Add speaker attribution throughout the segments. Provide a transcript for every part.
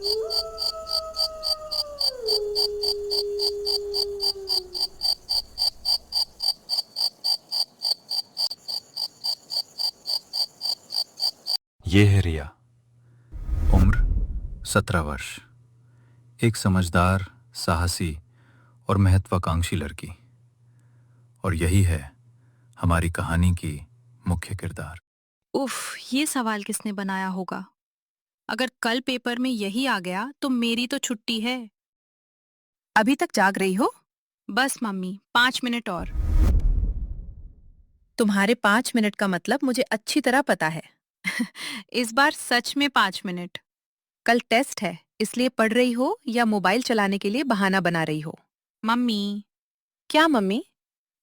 Speaker 1: ये है रिया, उम्र 17 वर्ष, एक समझदार, साहसी और महत्वाकांक्षी लड़की। और यही है हमारी कहानी की मुख्य किरदार।
Speaker 2: उफ, ये सवाल किसने बनाया होगा? अगर कल पेपर में यही आ गया तो मेरी तो छुट्टी है।
Speaker 3: अभी तक जाग रही हो?
Speaker 2: बस मम्मी, 5 मिनट और।
Speaker 3: तुम्हारे 5 मिनट का मतलब मुझे अच्छी तरह पता है।
Speaker 2: इस बार सच में 5 मिनट।
Speaker 3: कल टेस्ट है, इसलिए पढ़ रही हो या मोबाइल चलाने के लिए बहाना बना रही हो?
Speaker 2: मम्मी,
Speaker 3: क्या मम्मी?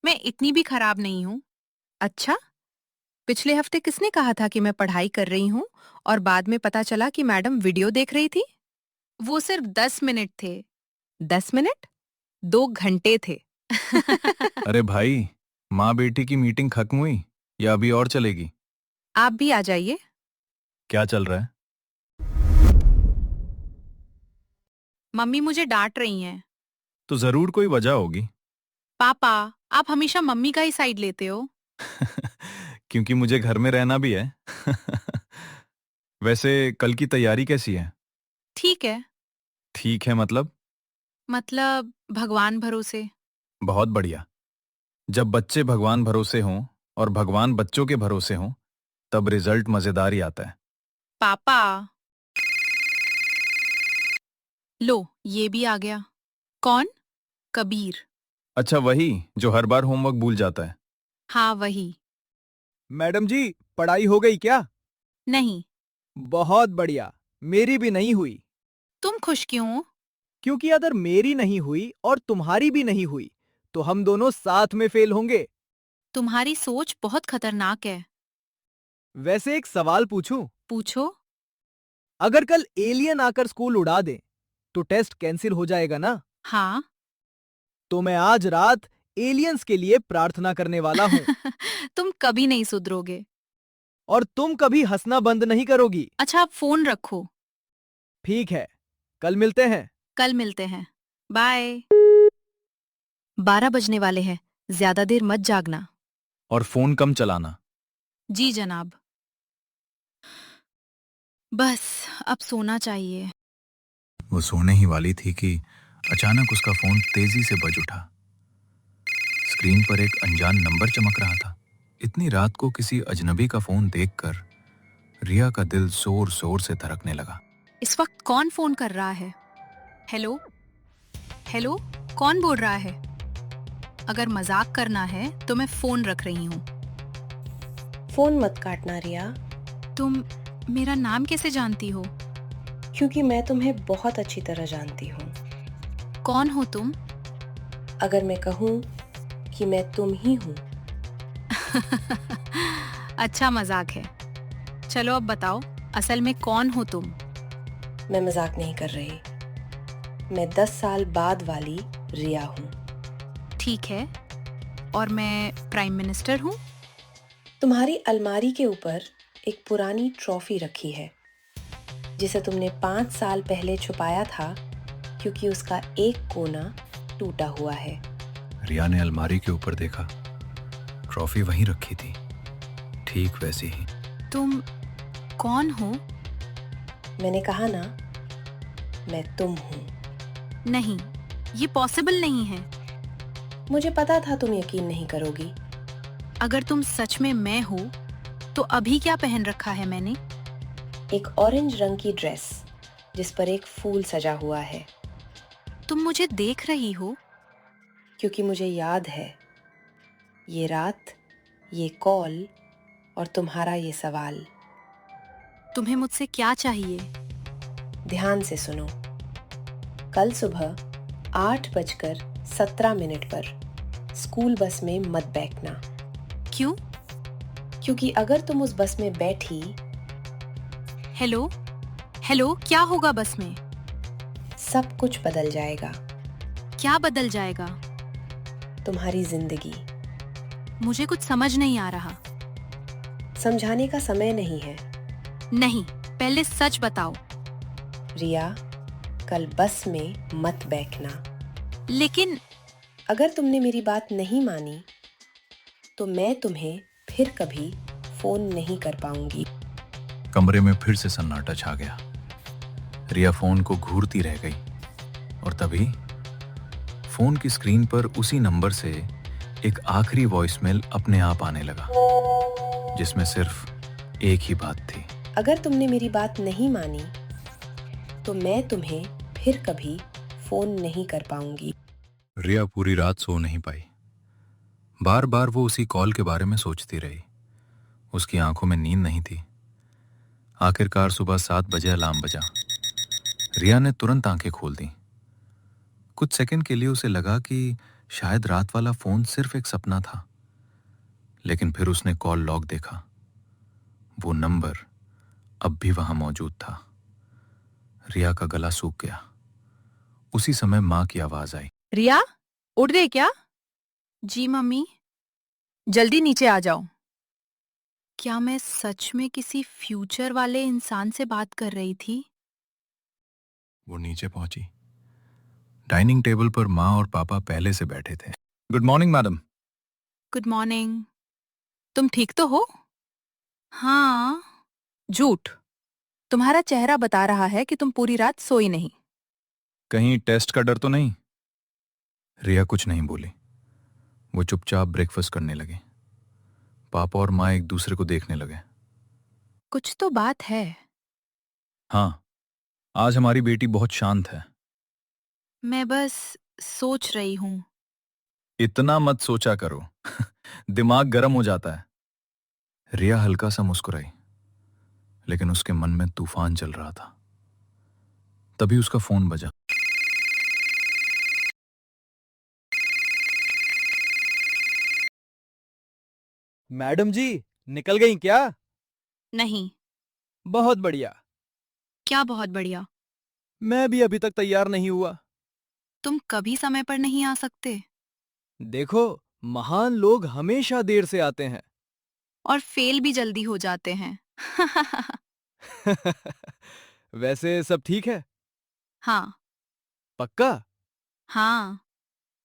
Speaker 2: मैं इतनी भी खराब नहीं हूँ।
Speaker 3: अच्छा, पिछले हफ्ते किसने कहा था कि मैं पढ़ाई कर रही हूँ और बाद में पता चला कि मैडम वीडियो देख रही थी?
Speaker 2: वो सिर्फ 10 मिनट थे।
Speaker 3: 10 मिनट? 2 घंटे थे।
Speaker 1: अरे भाई, माँ बेटी की मीटिंग खत्म हुई या अभी और चलेगी?
Speaker 3: आप भी आ जाइए।
Speaker 1: क्या चल रहा है?
Speaker 2: मम्मी मुझे डांट रही हैं।
Speaker 1: तो जरूर कोई वजह होगी।
Speaker 2: पापा, आप हमेशा मम्मी का ही साइड लेते हो।
Speaker 1: क्योंकि मुझे घर में रहना भी है। वैसे कल की तैयारी कैसी है?
Speaker 2: ठीक है।
Speaker 1: ठीक है मतलब?
Speaker 2: मतलब भगवान भरोसे।
Speaker 1: बहुत बढ़िया। जब बच्चे भगवान भरोसे हों और भगवान बच्चों के भरोसे हों, तब रिजल्ट मजेदार ही आता है।
Speaker 2: पापा, लो ये भी आ गया। कौन? कबीर।
Speaker 1: अच्छा, वही जो हर बार होमवर्क भूल जाता है।
Speaker 2: हाँ वही।
Speaker 4: मैडम जी, पढ़ाई हो गई क्या?
Speaker 2: नहीं।
Speaker 4: बहुत बढ़िया। मेरी भी नहीं हुई।
Speaker 2: तुम खुश क्यों हो?
Speaker 4: क्योंकि अगर मेरी नहीं हुई और तुम्हारी भी नहीं हुई तो हम दोनों साथ में फेल होंगे।
Speaker 2: तुम्हारी सोच बहुत खतरनाक है।
Speaker 4: वैसे एक सवाल पूछूं?
Speaker 2: पूछो।
Speaker 4: अगर कल एलियन आकर स्कूल उड़ा दे तो टेस्ट कैंसिल हो जाएगा ना?
Speaker 2: हाँ।
Speaker 4: तो मैं आज रात एलियंस के लिए प्रार्थना करने वाला हूं।
Speaker 2: तुम कभी नहीं सुधरोगे।
Speaker 4: और तुम कभी हंसना बंद नहीं करोगी।
Speaker 2: अच्छा आप फोन रखो।
Speaker 4: ठीक है, कल मिलते हैं।
Speaker 2: कल मिलते हैं। बाय।
Speaker 3: 12 बजने वाले हैं, ज्यादा देर मत जागना।
Speaker 1: और फोन कम चलाना।
Speaker 2: जी जनाब। बस अब सोना चाहिए।
Speaker 1: वो सोने ही वाली थी कि अचानक उसका फोन तेजी से बज उठा। स्क्रीन पर एक अनजान नंबर चमक रहा था। इतनी रात को किसी अजनबी का फोन देखकर रिया का दिल जोर जोर से धड़कने लगा।
Speaker 2: इस वक्त कौन फोन कर रहा है? हेलो? हेलो? कौन बोल रहा है? अगर मजाक करना है तो मैं फोन रख रही हूँ।
Speaker 5: फोन मत काटना रिया,
Speaker 2: तुम मेरा नाम कैसे जानती हो?
Speaker 5: क्योंकि मैं तुम्हें बहुत अच्छी तरह जानती हूँ।
Speaker 2: कौन हो तुम?
Speaker 5: अगर मैं कहूँ कि मैं तुम ही हूँ।
Speaker 2: अच्छा मजाक है। चलो अब बताओ, असल में कौन हो तुम?
Speaker 5: मैं मजाक नहीं कर रही। मैं 10 साल बाद वाली रिया हूँ।
Speaker 2: ठीक है। और मैं प्राइम मिनिस्टर हूँ?
Speaker 5: तुम्हारी अलमारी के ऊपर एक पुरानी ट्रॉफी रखी है जिसे तुमने 5 साल पहले छुपाया था क्योंकि उसका एक कोना टूटा हुआ है।
Speaker 1: रिया ने अलमारी के ऊपर देखा। ट्रॉफी वहीं रखी थी, ठीक वैसी ही।
Speaker 2: तुम कौन हो?
Speaker 5: मैंने कहा ना, मैं तुम हूँ।
Speaker 2: नहीं, ये पॉसिबल नहीं है।
Speaker 5: मुझे पता था तुम यकीन नहीं करोगी।
Speaker 2: अगर तुम सच में मैं हो तो अभी क्या पहन रखा है मैंने?
Speaker 5: एक ऑरेंज रंग की ड्रेस जिस पर एक फूल सजा हुआ है।
Speaker 2: तुम मुझे देख रही हो?
Speaker 5: क्योंकि मुझे याद है, ये रात, ये कॉल और तुम्हारा ये सवाल।
Speaker 2: तुम्हें मुझसे क्या चाहिए?
Speaker 5: ध्यान से सुनो। कल सुबह 8:17 पर स्कूल बस में मत बैठना।
Speaker 2: क्यों?
Speaker 5: क्योंकि अगर तुम उस बस में बैठी,
Speaker 2: हेलो? हेलो, क्या होगा बस में?
Speaker 5: सब कुछ बदल जाएगा।
Speaker 2: क्या बदल जाएगा?
Speaker 5: तुम्हारी जिंदगी।
Speaker 2: मुझे कुछ समझ नहीं आ रहा।
Speaker 5: समझाने का समय नहीं है।
Speaker 2: नहीं, पहले सच बताओ।
Speaker 5: रिया, कल बस में मत बैठना।
Speaker 2: लेकिन
Speaker 5: अगर तुमने मेरी बात नहीं मानी तो मैं तुम्हें फिर कभी फोन नहीं कर पाऊंगी।
Speaker 1: कमरे में फिर से सन्नाटा छा गया। रिया फोन को घूरती रह गई और तभी फोन की स्क्रीन पर उसी नंबर से एक आखिरी वॉइसमेल अपने आप आने लगा, जिसमें सिर्फ एक ही बात थी।
Speaker 5: अगर तुमने मेरी बात नहीं मानी तो मैं तुम्हें फिर कभी फोन नहीं कर पाऊंगी।
Speaker 1: रिया पूरी रात सो नहीं पाई। बार बार वो उसी कॉल के बारे में सोचती रही। उसकी आंखों में नींद नहीं थी। आखिरकार सुबह 7 बजे अलार्म बजा। रिया ने तुरंत आंखें खोल दी। कुछ सेकंड के लिए उसे लगा कि शायद रात वाला फोन सिर्फ एक सपना था, लेकिन फिर उसने कॉल लॉग देखा। वो नंबर अब भी वहां मौजूद था। रिया का गला सूख गया। उसी समय मां की आवाज आई।
Speaker 3: रिया, उठ गई क्या?
Speaker 2: जी मम्मी,
Speaker 3: जल्दी नीचे आ जाओ।
Speaker 2: क्या मैं सच में किसी फ्यूचर वाले इंसान से बात कर रही थी?
Speaker 1: वो नीचे पहुंची। डाइनिंग टेबल पर मां और पापा पहले से बैठे थे। Good morning madam.
Speaker 2: Good morning. तुम ठीक तो हो? हाँ।
Speaker 3: झूठ। तुम्हारा चेहरा बता रहा है कि तुम पूरी रात सोई नहीं।
Speaker 1: कहीं टेस्ट का डर तो नहीं? रिया कुछ नहीं बोली। वो चुपचाप ब्रेकफास्ट करने लगे। पापा और माँ एक दूसरे को देखने लगे।
Speaker 3: कुछ तो बात है।
Speaker 1: हाँ, आज हमारी बेटी बहुत शांत है।
Speaker 2: मैं बस सोच रही हूँ।
Speaker 1: इतना मत सोचा करो। दिमाग गर्म हो जाता है। रिया हल्का सा मुस्कुराई, लेकिन उसके मन में तूफान चल रहा था। तभी उसका फोन बजा।
Speaker 4: मैडम जी, निकल गई क्या?
Speaker 2: नहीं।
Speaker 4: बहुत बढ़िया।
Speaker 2: क्या बहुत बढ़िया?
Speaker 4: मैं भी अभी तक तैयार नहीं हुआ।
Speaker 2: तुम कभी समय पर नहीं आ सकते
Speaker 4: देखो, महान लोग हमेशा देर से आते हैं।
Speaker 2: और फेल भी जल्दी हो जाते हैं।
Speaker 4: वैसे सब ठीक है?
Speaker 2: हाँ।
Speaker 4: पक्का?
Speaker 2: हाँ।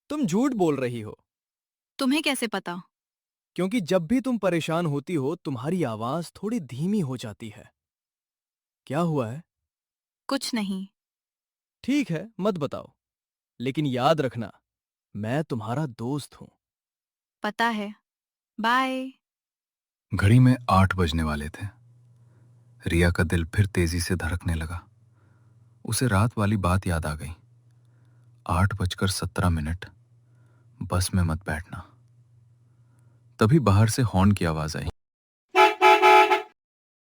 Speaker 4: तुम झूठ बोल रही हो,
Speaker 2: तुम्हें कैसे पता?
Speaker 4: क्योंकि जब भी तुम परेशान होती हो तुम्हारी आवाज थोड़ी धीमी हो जाती है। क्या हुआ है?
Speaker 2: कुछ नहीं।
Speaker 4: ठीक है, मत बताओ, लेकिन याद रखना, मैं तुम्हारा दोस्त हूं।
Speaker 2: पता है। बाय।
Speaker 1: घड़ी में 8 बजने वाले थे। रिया का दिल फिर तेजी से धड़कने लगा। उसे रात वाली बात याद आ गई। 8:17। बस में मत बैठना। तभी बाहर से हॉर्न की आवाज आई।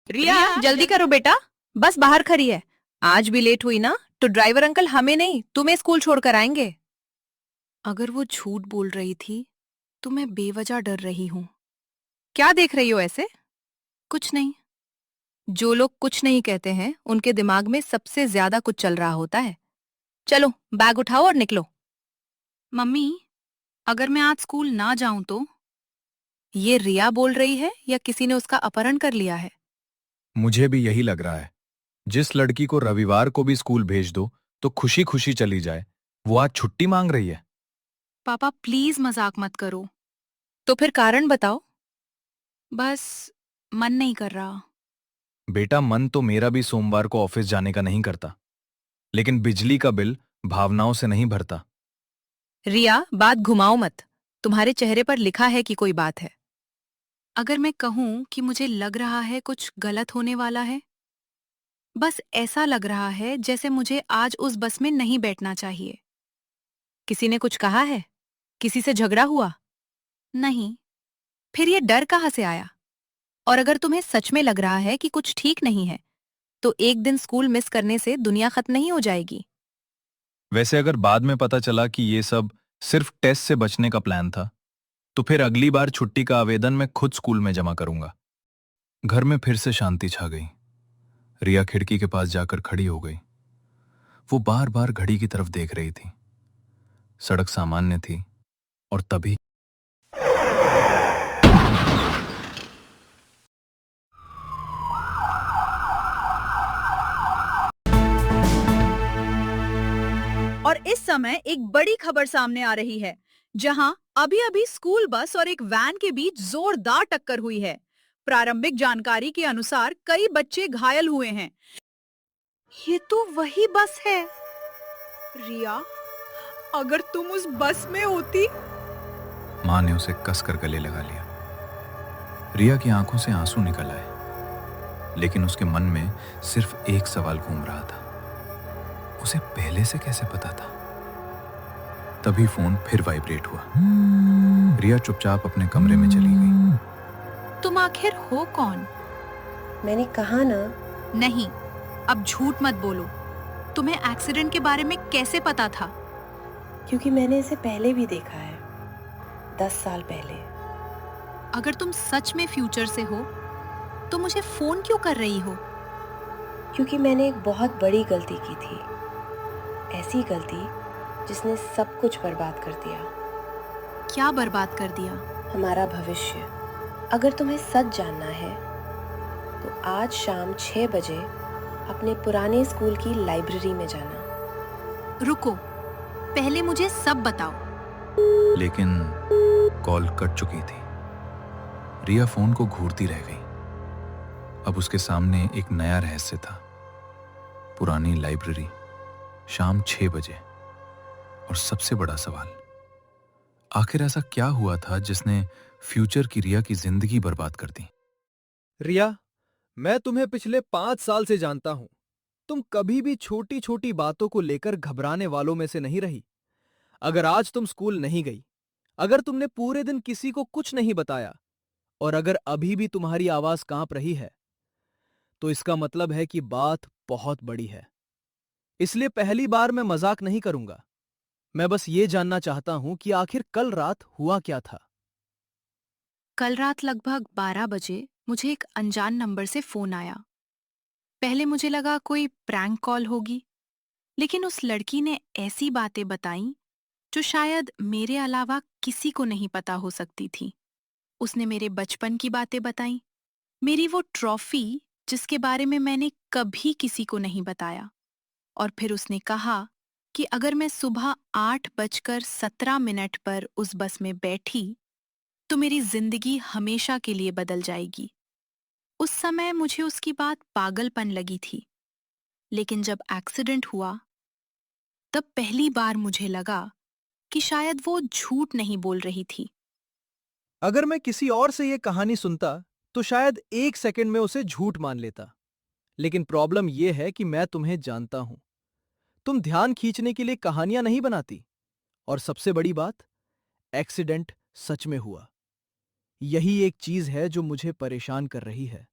Speaker 3: रिया, जल्दी करो बेटा, बस बाहर खड़ी है। आज भी लेट हुई ना तो ड्राइवर अंकल हमें नहीं तुम्हें स्कूल छोड़कर आएंगे।
Speaker 2: अगर वो झूठ बोल रही थी तो मैं बेवजह डर रही हूँ।
Speaker 3: क्या देख रही हो ऐसे?
Speaker 2: कुछ नहीं।
Speaker 3: जो लोग कुछ नहीं कहते हैं उनके दिमाग में सबसे ज्यादा कुछ चल रहा होता है। चलो, बैग उठाओ और निकलो।
Speaker 2: मम्मी, अगर मैं आज स्कूल ना जाऊं तो?
Speaker 3: ये रिया बोल रही है या किसी ने उसका अपहरण कर लिया है?
Speaker 1: मुझे भी यही लग रहा है। जिस लड़की को रविवार को भी स्कूल भेज दो तो खुशी खुशी चली जाए, वो आज छुट्टी मांग रही है।
Speaker 2: पापा प्लीज मजाक मत करो।
Speaker 3: तो फिर कारण बताओ।
Speaker 2: बस मन नहीं कर रहा।
Speaker 1: बेटा, मन तो मेरा भी सोमवार को ऑफिस जाने का नहीं करता, लेकिन बिजली का बिल भावनाओं से नहीं भरता।
Speaker 3: रिया, बात घुमाओ मत। तुम्हारे चेहरे पर लिखा है कि कोई बात है।
Speaker 2: अगर मैं कहूं कि मुझे लग रहा है कुछ गलत होने वाला है, बस ऐसा लग रहा है जैसे मुझे आज उस बस में नहीं बैठना चाहिए।
Speaker 3: किसी ने कुछ कहा है? किसी से झगड़ा हुआ?
Speaker 2: नहीं।
Speaker 3: फिर ये डर कहाँ से आया? और अगर तुम्हें सच में लग रहा है कि कुछ ठीक नहीं है तो एक दिन स्कूल मिस करने से दुनिया खत्म नहीं हो जाएगी।
Speaker 1: वैसे अगर बाद में पता चला कि ये सब सिर्फ टेस्ट से बचने का प्लान था, तो फिर अगली बार छुट्टी का आवेदन मैं खुद स्कूल में जमा करूंगा। घर में फिर से शांति छा गई। रिया खिड़की के पास जाकर खड़ी हो गई। वो बार बार घड़ी की तरफ देख रही थी। सड़क सामान्य थी और तभी
Speaker 6: और इस समय एक बड़ी खबर सामने आ रही है, जहां अभी-अभी स्कूल बस और एक वैन के बीच जोरदार टक्कर हुई है। प्रारंभिक जानकारी के अनुसार कई बच्चे घायल हुए हैं। ये तो वही बस है। रिया, अगर तुम उस बस में होती।
Speaker 1: माँ ने उसे कसकर गले लगा लिया। रिया की आंखों से आंसू निकल आए, लेकिन उसके मन में सिर्फ एक सवाल घूम रहा था, उसे पहले से कैसे पता था। तभी फोन फिर वाइब्रेट हुआ। रिया चुपचाप अपने कमरे में चली गई।
Speaker 2: तुम आखिर हो कौन?
Speaker 5: मैंने कहा ना।
Speaker 2: नहीं, अब झूठ मत बोलो। तुम्हें एक्सीडेंट के बारे में कैसे पता था?
Speaker 5: क्योंकि मैंने इसे पहले भी देखा है, 10 साल पहले।
Speaker 2: अगर तुम सच में फ्यूचर से हो तो मुझे फोन क्यों कर रही हो?
Speaker 5: क्योंकि मैंने एक बहुत बड़ी गलती की थी, ऐसी गलती जिसने सब कुछ बर्बाद कर दिया।
Speaker 2: क्या बर्बाद कर दिया?
Speaker 5: हमारा भविष्य। अगर तुम्हें सच जानना है तो आज शाम 6 बजे अपने पुराने स्कूल की लाइब्रेरी में जाना।
Speaker 2: रुको, पहले मुझे सब बताओ।
Speaker 1: लेकिन कॉल कट चुकी थी। रिया फोन को घूरती रह गई। अब उसके सामने एक नया रहस्य था। पुरानी लाइब्रेरी, शाम 6 बजे, और सबसे बड़ा सवाल, आखिर ऐसा क्या हुआ था जिसने फ्यूचर की रिया की जिंदगी बर्बाद कर दी।
Speaker 4: रिया, मैं तुम्हें पिछले 5 साल से जानता हूं। तुम कभी भी छोटी छोटी बातों को लेकर घबराने वालों में से नहीं रही। अगर आज तुम स्कूल नहीं गई, अगर तुमने पूरे दिन किसी को कुछ नहीं बताया, और अगर अभी भी तुम्हारी आवाज कांप रही है, तो इसका मतलब है कि बात बहुत बड़ी है। इसलिए पहली बार मैं मजाक नहीं करूंगा। मैं बस ये जानना चाहता हूं कि आखिर कल रात हुआ क्या था।
Speaker 2: कल रात लगभग 12 बजे मुझे एक अनजान नंबर से फोन आया। पहले मुझे लगा कोई प्रैंक कॉल होगी, लेकिन उस लड़की ने ऐसी बातें बताईं जो शायद मेरे अलावा किसी को नहीं पता हो सकती थी। उसने मेरे बचपन की बातें बताईं, मेरी वो ट्रॉफी जिसके बारे में मैंने कभी किसी को नहीं बताया, और फिर उसने कहा कि अगर मैं सुबह 8:17 पर उस बस में बैठी तो मेरी जिंदगी हमेशा के लिए बदल जाएगी। उस समय मुझे उसकी बात पागलपन लगी थी, लेकिन जब एक्सीडेंट हुआ तब पहली बार मुझे लगा कि शायद वो झूठ नहीं बोल रही थी।
Speaker 4: अगर मैं किसी और से यह कहानी सुनता तो शायद 1 सेकंड में उसे झूठ मान लेता, लेकिन प्रॉब्लम यह है कि मैं तुम्हें जानता हूं। तुम ध्यान खींचने के लिए कहानियां नहीं बनाती, और सबसे बड़ी बात, एक्सीडेंट सच में हुआ। यही एक चीज है जो मुझे परेशान कर रही है।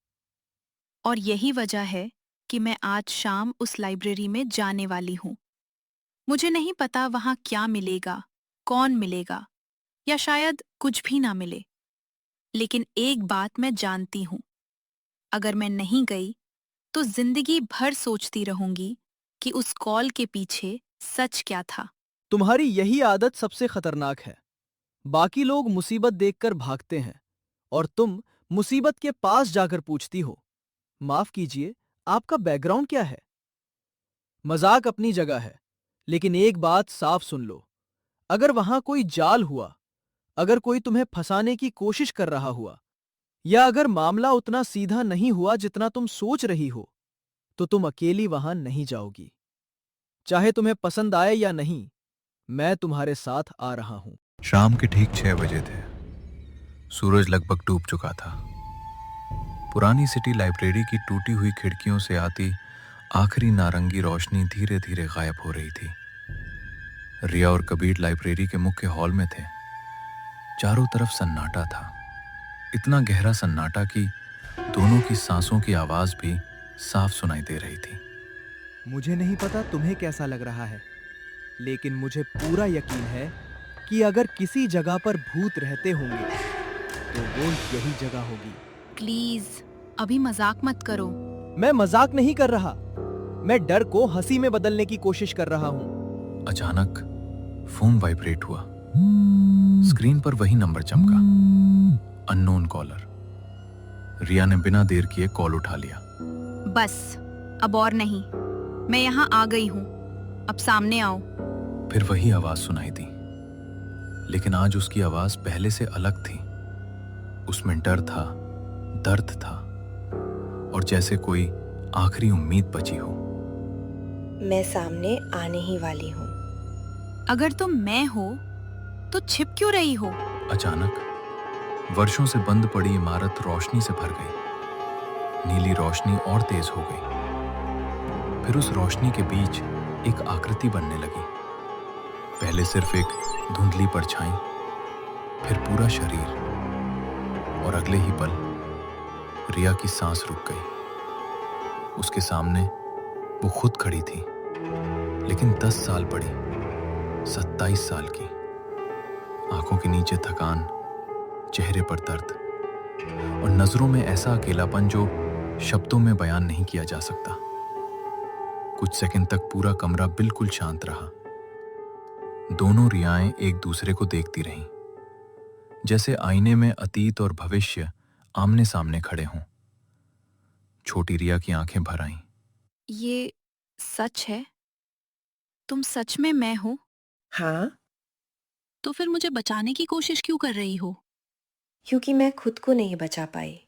Speaker 2: और यही वजह है कि मैं आज शाम उस लाइब्रेरी में जाने वाली हूँ। मुझे नहीं पता वहां क्या मिलेगा, कौन मिलेगा, या शायद कुछ भी ना मिले, लेकिन एक बात मैं जानती हूँ, अगर मैं नहीं गई तो जिंदगी भर सोचती रहूंगी कि उस कॉल के पीछे सच क्या था।
Speaker 4: तुम्हारी यही आदत सबसे खतरनाक है। बाकी लोग मुसीबत देखकर भागते हैं, और तुम मुसीबत के पास जाकर पूछती हो, माफ कीजिए, आपका बैकग्राउंड क्या है? मजाक अपनी जगह है, लेकिन एक बात साफ सुन लो, अगर वहां कोई जाल हुआ, अगर कोई तुम्हें फंसाने की कोशिश कर रहा हुआ, या अगर मामला उतना सीधा नहीं हुआ जितना तुम सोच रही हो, तो तुम अकेली वहां नहीं जाओगी। चाहे तुम्हें पसंद आए या नहीं, मैं तुम्हारे साथ आ रहा हूं।
Speaker 1: शाम के ठीक 6 बजे थे। सूरज लगभग डूब चुका था। पुरानी सिटी लाइब्रेरी की टूटी हुई खिड़कियों से आती आखिरी नारंगी रोशनी धीरे धीरे गायब हो रही थी। रिया और कबीर लाइब्रेरी के मुख्य हॉल में थे। चारों तरफ सन्नाटा था, इतना गहरा सन्नाटा कि दोनों की सांसों की आवाज भी साफ सुनाई दे रही थी।
Speaker 4: मुझे नहीं पता तुम्हें कैसा लग रहा है, लेकिन मुझे पूरा यकीन है कि अगर किसी जगह पर भूत रहते होंगे तो वो यही जगह होगी।
Speaker 2: प्लीज, अभी मजाक मत करो।
Speaker 4: मैं मजाक नहीं कर रहा, मैं डर को हंसी में बदलने की कोशिश कर रहा हूं।
Speaker 1: अचानक फोन वाइब्रेट हुआ। स्क्रीन पर वही नंबर चमका, अननोन कॉलर। रिया ने बिना देर किए कॉल उठा लिया।
Speaker 2: बस, अब और नहीं, मैं यहाँ आ गई हूँ, अब सामने आओ।
Speaker 1: फिर वही आवाज सुनाई दी, लेकिन आज उसकी आवाज पहले से अलग थी। उसमें डर था, दर्द था, और जैसे कोई आखिरी उम्मीद बची हो।
Speaker 5: मैं सामने आने ही वाली हूँ।
Speaker 2: अगर तुम मैं हो तो छिप क्यों रही हो?
Speaker 1: अचानक वर्षों से बंद पड़ी इमारत रोशनी से भर गई। नीली रोशनी और तेज हो गई। फिर उस रोशनी के बीच एक आकृति बनने लगी। पहले सिर्फ एक धुंधली परछाई, फिर पूरा शरीर, और अगले ही पल रिया की सांस रुक गई। उसके सामने वो खुद खड़ी थी, लेकिन 10 साल बड़ी, 27 साल की। आंखों के नीचे थकान, चेहरे पर दर्द, और नजरों में ऐसा अकेलापन जो शब्दों में बयान नहीं किया जा सकता। कुछ सेकंड तक पूरा कमरा बिल्कुल शांत रहा। दोनों रियाएं एक दूसरे को देखती रहीं, जैसे आईने में अतीत और भविष्य आमने सामने खड़े हों। छोटी रिया की आंखें भर आईं।
Speaker 2: ये सच है? तुम सच में मैं हो?
Speaker 5: हाँ,
Speaker 2: तो फिर मुझे बचाने की कोशिश क्यों कर रही हो?
Speaker 5: क्योंकि मैं खुद को नहीं बचा पाई।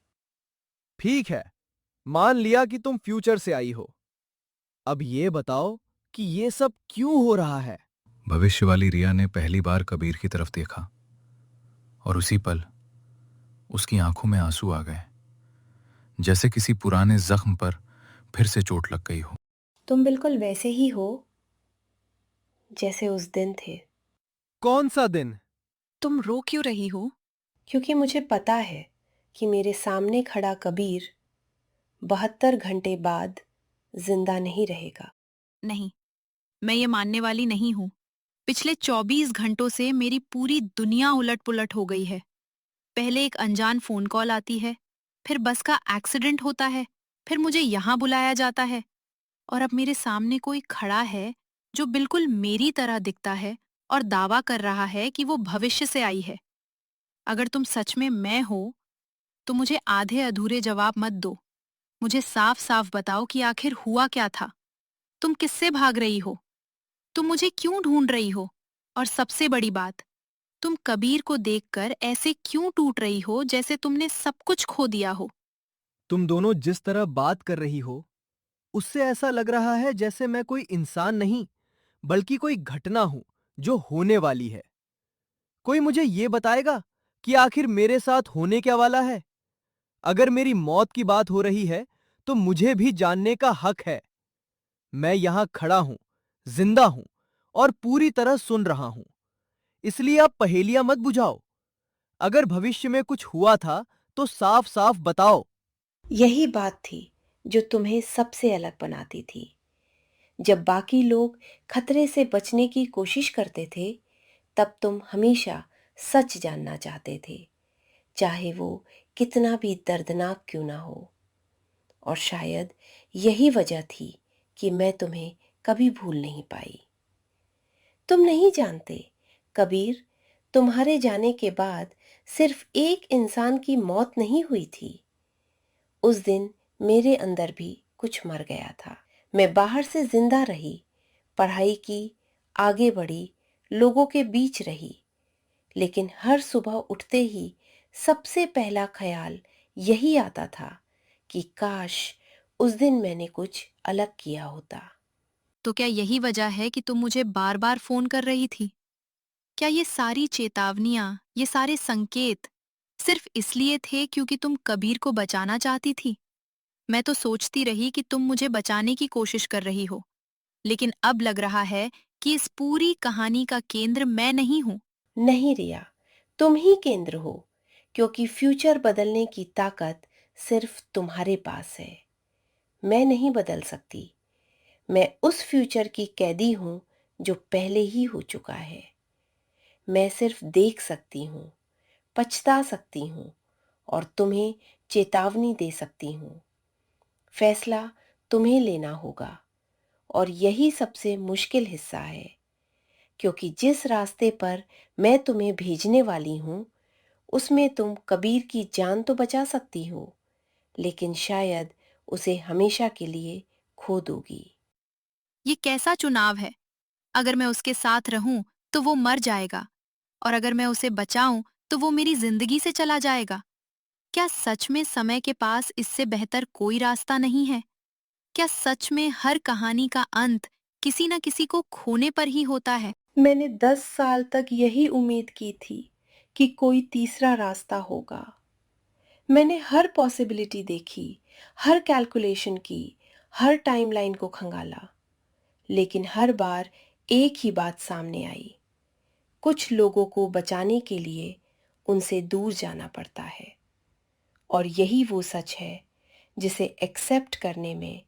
Speaker 4: ठीक है, मान लिया कि तुम फ्यूचर से आई हो। अब ये बताओ कि ये सब क्यों हो रहा है?
Speaker 1: भविष्य वाली रिया ने पहली बार कबीर की तरफ देखा, और उसी पल उसकी आंखों में आंसू आ गए, जैसे किसी पुराने जख्म पर फिर से चोट लग गई हो।
Speaker 5: तुम बिल्कुल वैसे ही हो जैसे उस दिन थे।
Speaker 4: कौन सा दिन?
Speaker 2: तुम रो क्यों रही हो?
Speaker 5: क्योंकि मुझे पता है कि मेरे सामने खड़ा कबीर 72 घंटे बाद जिंदा नहीं रहेगा।
Speaker 2: नहीं, मैं ये मानने वाली नहीं हूँ। पिछले 24 घंटों से मेरी पूरी दुनिया उलट-पुलट हो गई है। पहले एक अनजान फोन कॉल आती है, फिर बस का एक्सीडेंट होता है, फिर मुझे यहाँ बुलाया जाता है, और अब मेरे सामने कोई खड़ा है जो बिल्कुल मेरी तरह दिखता है और दावा कर रहा है कि वो भविष्य से आई है। अगर तुम सच में मैं हो, तो मुझे आधे अधूरे जवाब मत दो। मुझे साफ-साफ बताओ कि आखिर हुआ क्या था? तुम किससे भाग रही हो? तुम मुझे क्यों ढूंढ रही हो? और सबसे बड़ी बात, तुम कबीर को देखकर ऐसे क्यों टूट रही हो जैसे तुमने सब कुछ खो दिया हो?
Speaker 4: तुम दोनों जिस तरह बात कर रही हो, उससे ऐसा लग रहा है जैसे मैं कोई इंसान नहीं, बल्कि कोई घटना हूं जो होने वाली है। कोई मुझे ये बताएगा कि आखिर मेरे साथ होने क्या वाला है? अगर मेरी मौत की बात हो रही है, तो मुझे भी जानने का हक है। मैं यहां खड़ा हूं, जिंदा हूं, और पूरी तरह सुन रहा हूं। इसलिए आप पहेलियां मत बुझाओ। अगर भविष्य में कुछ हुआ था, तो साफ-साफ बताओ।
Speaker 5: यही बात थी जो तुम्हें सबसे अलग बनाती थी। जब बाकी लोग खतरे से बचने की कोशिश करते थे, तब तुम हमेशा सच जानना चाहते थे, चाहे वो कितना भी दर्दनाक क्यों ना हो। और शायद यही वजह थी कि मैं तुम्हें कभी भूल नहीं पाई। तुम नहीं जानते, कबीर, तुम्हारे जाने के बाद सिर्फ एक इंसान की मौत नहीं हुई थी। उस दिन मेरे अंदर भी कुछ मर गया था। मैं बाहर से जिंदा रही, पढ़ाई की, आगे बढ़ी, लोगों के बीच रही, लेकिन हर सुबह उठते ही सबसे पहला ख्याल यही आता था कि काश उस दिन मैंने कुछ अलग किया होता।
Speaker 2: तो क्या यही वजह है कि तुम मुझे बार-बार फोन कर रही थी? क्या ये सारी चेतावनियां, ये सारे संकेत सिर्फ इसलिए थे क्योंकि तुम कबीर को बचाना चाहती थी? मैं तो सोचती रही कि तुम मुझे बचाने की कोशिश कर रही हो, लेकिन अब लग रहा है कि इस पूरी कहानी का केंद्र मैं नहीं हूँ।
Speaker 5: नहीं रिया, तुम ही केंद्र हो, क्योंकि फ्यूचर बदलने की ताकत सिर्फ तुम्हारे पास है। मैं नहीं बदल सकती। मैं उस फ्यूचर की कैदी हूं जो पहले ही हो चुका है। मैं सिर्फ देख सकती हूँ, पछता सकती हूँ, और तुम्हें चेतावनी दे सकती हूँ। फैसला तुम्हें लेना होगा, और यही सबसे मुश्किल हिस्सा है, क्योंकि जिस रास्ते पर मैं तुम्हें भेजने वाली हूँ, उसमें तुम कबीर की जान तो बचा सकती हो, लेकिन शायद उसे हमेशा के लिए खो दोगी।
Speaker 2: ये कैसा चुनाव है? अगर मैं उसके साथ रहूं तो वो मर जाएगा, और अगर मैं उसे बचाऊं तो वो मेरी जिंदगी से चला जाएगा। क्या सच में समय के पास इससे बेहतर कोई रास्ता नहीं है? क्या सच में हर कहानी का अंत किसी न किसी को खोने पर ही होता है?
Speaker 5: मैंने 10 साल तक यही उम्मीद की थी कि कोई तीसरा रास्ता होगा। मैंने हर पॉसिबिलिटी देखी, हर कैलकुलेशन की, हर टाइमलाइन को खंगाला, लेकिन हर बार एक ही बात सामने आई। कुछ लोगों को बचाने के लिए उनसे दूर जाना पड़ता है, और यही वो सच है जिसे एक्सेप्ट करने में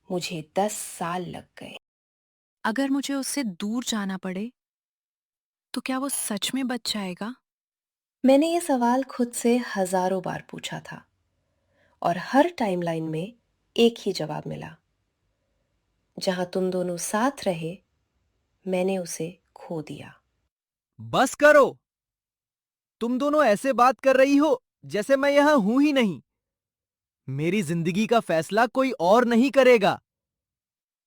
Speaker 5: मुझे 10 साल लग गए।
Speaker 2: अगर मुझे उससे दूर जाना पड़े तो क्या वो सच में बच जाएगा?
Speaker 5: मैंने ये सवाल खुद से हजारों बार पूछा था, और हर टाइमलाइन में एक ही जवाब मिला। जहां तुम दोनों साथ रहे, मैंने उसे खो दिया।
Speaker 4: बस करो। तुम दोनों ऐसे बात कर रही हो जैसे मैं यहां हूं ही नहीं। मेरी जिंदगी का फैसला कोई और नहीं करेगा।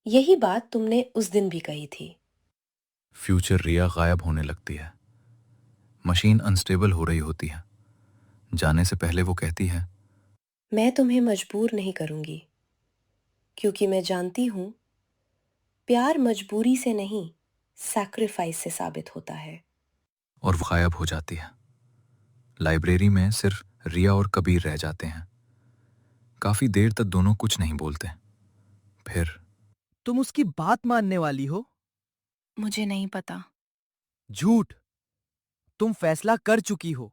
Speaker 5: यही बात तुमने उस दिन भी कही थी।
Speaker 1: फ्यूचर रिया गायब होने लगती है। मशीन अनस्टेबल हो रही होती है। जाने से पहले वो कहती है,
Speaker 5: मैं तुम्हें मजबूर नहीं करूंगी, क्योंकि मैं जानती हूं प्यार मजबूरी से नहीं, सैक्रिफाइस से साबित होता है।
Speaker 1: और वो गायब हो जाती है। लाइब्रेरी में सिर्फ रिया और कबीर रह जाते हैं। काफी देर तक दोनों कुछ नहीं बोलते। फिर
Speaker 4: तुम उसकी बात मानने वाली हो?
Speaker 2: मुझे नहीं पता।
Speaker 4: झूठ। तुम फैसला कर चुकी हो।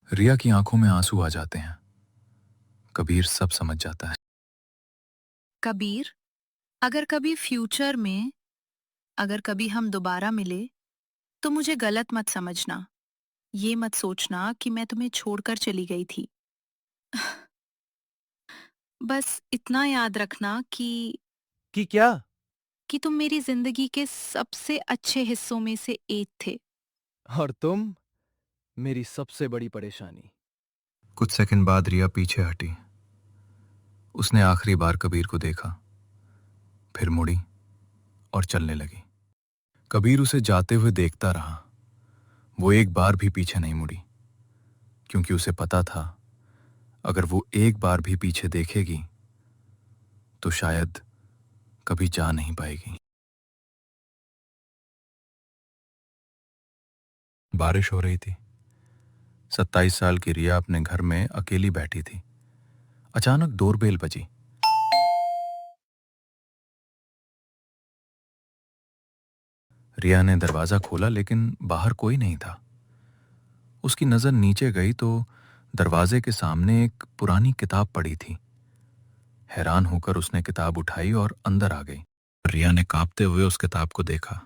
Speaker 1: रिया की आंखों में आंसू आ जाते हैं। कबीर सब समझ जाता है।
Speaker 2: कबीर, अगर कभी फ्यूचर में, अगर कभी हम दोबारा मिले तो मुझे गलत मत समझना। ये मत सोचना कि मैं तुम्हें छोड़कर चली गई थी। बस इतना याद रखना
Speaker 4: कि क्या?
Speaker 2: कि तुम मेरी जिंदगी के सबसे अच्छे हिस्सों में से एक थे।
Speaker 4: और तुम मेरी सबसे बड़ी परेशानी।
Speaker 1: कुछ सेकंड बाद रिया पीछे हटी। उसने आखिरी बार कबीर को देखा, फिर मुड़ी और चलने लगी। कबीर उसे जाते हुए देखता रहा। वो एक बार भी पीछे नहीं मुड़ी, क्योंकि उसे पता था अगर वो एक बार भी पीछे देखेगी तो शायद कभी जा नहीं पाएगी। बारिश हो रही थी। 27 साल की रिया अपने घर में अकेली बैठी थी। अचानक डोरबेल बजी। रिया ने दरवाजा खोला, लेकिन बाहर कोई नहीं था। उसकी नजर नीचे गई तो दरवाजे के सामने एक पुरानी किताब पड़ी थी। हैरान होकर उसने किताब उठाई और अंदर आ गई। रिया ने कांपते हुए उस किताब को देखा।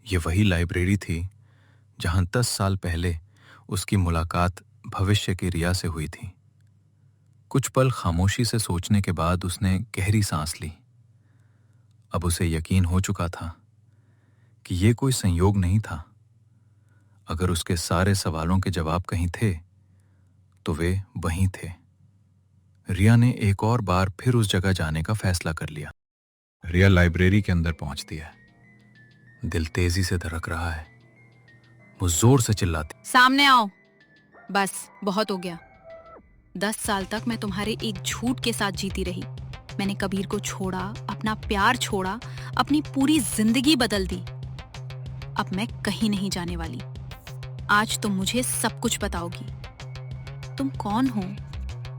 Speaker 1: ये वही लाइब्रेरी थी जहां 10 साल पहले उसकी मुलाकात भविष्य की रिया से हुई थी। कुछ पल खामोशी से सोचने के बाद उसने गहरी सांस ली। अब उसे यकीन हो चुका था कि ये कोई संयोग नहीं था। अगर उसके सारे सवालों के जवाब कहीं थे तो वे वहीं थे। रिया ने एक और बार फिर उस जगह जाने का फैसला कर लिया। रिया लाइब्रेरी के अंदर पहुंचती है। दिल तेजी से धड़क रहा है। वो जोर से चिल्लाती,
Speaker 2: सामने आओ। बस बहुत हो गया। 10 साल तक मैं तुम्हारे एक झूठ के साथ जीती रही। मैंने कबीर को छोड़ा, अपना प्यार छोड़ा, अपनी पूरी जिंदगी बदल दी। अब मैं कहीं नहीं जाने वाली। आज तुम मुझे सब कुछ बताओगी। तुम कौन हो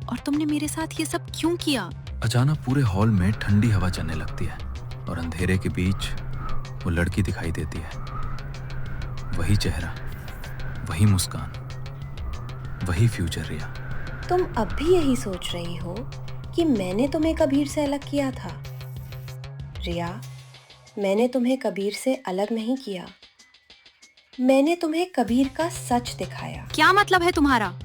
Speaker 2: और तुमने मेरे साथ ये सब क्यों किया?
Speaker 1: अचानक पूरे हॉल में ठंडी हवा चलने लगती है और अंधेरे के बीच वो लड़की दिखाई देती है। वही चेहरा, वही मुस्कान, वही फ्यूचर रिया।
Speaker 5: तुम अब भी यही सोच रही हो कि मैंने तुम्हें कबीर से अलग किया था? रिया, मैंने तुम्हें कबीर से अलग नहीं किया। मैंने तुम्हें कबीर का सच दिखाया।
Speaker 2: क्या मतलब है तुम्हारा?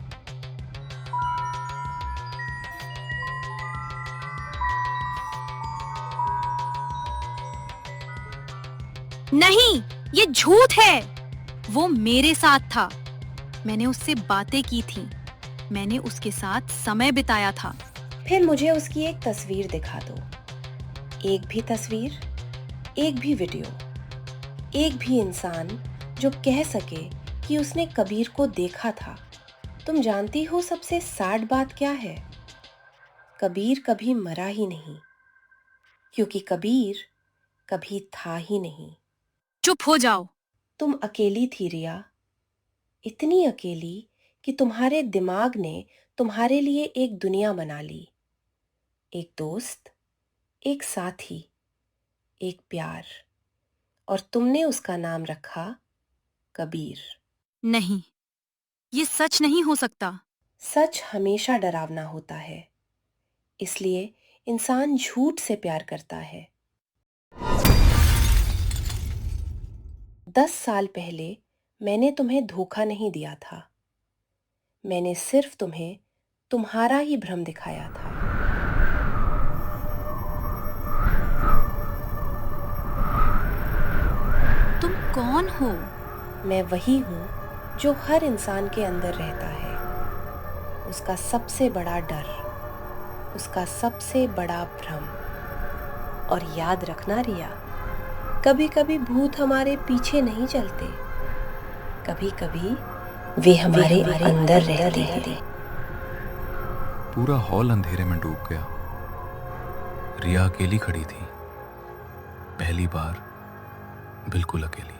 Speaker 2: नहीं, ये झूठ है। वो मेरे साथ था। मैंने उससे बातें की थी। मैंने उसके साथ समय बिताया था।
Speaker 5: फिर मुझे उसकी एक तस्वीर दिखा दो। एक भी तस्वीर, एक भी वीडियो, एक भी इंसान जो कह सके कि उसने कबीर को देखा था। तुम जानती हो सबसे सैड बात क्या है? कबीर कभी मरा ही नहीं, क्योंकि कबीर कभी था ही नहीं।
Speaker 2: चुप हो जाओ।
Speaker 5: तुम अकेली थी रिया, इतनी अकेली कि तुम्हारे दिमाग ने तुम्हारे लिए एक दुनिया बना ली। एक दोस्त, एक साथी, एक प्यार, और तुमने उसका नाम रखा कबीर।
Speaker 2: नहीं, ये सच नहीं हो सकता।
Speaker 5: सच हमेशा डरावना होता है, इसलिए इंसान झूठ से प्यार करता है। 10 साल पहले मैंने तुम्हें धोखा नहीं दिया था। मैंने सिर्फ तुम्हें तुम्हारा ही भ्रम दिखाया था।
Speaker 2: तुम कौन हो?
Speaker 5: मैं वही हूँ जो हर इंसान के अंदर रहता है। उसका सबसे बड़ा डर, उसका सबसे बड़ा भ्रम। और याद रखना रिया, कभी कभी भूत हमारे पीछे नहीं चलते, कभी कभी वे हमारे अंदर रहते हैं।
Speaker 1: पूरा हॉल अंधेरे में डूब गया। रिया अकेली खड़ी थी, पहली बार बिल्कुल अकेली।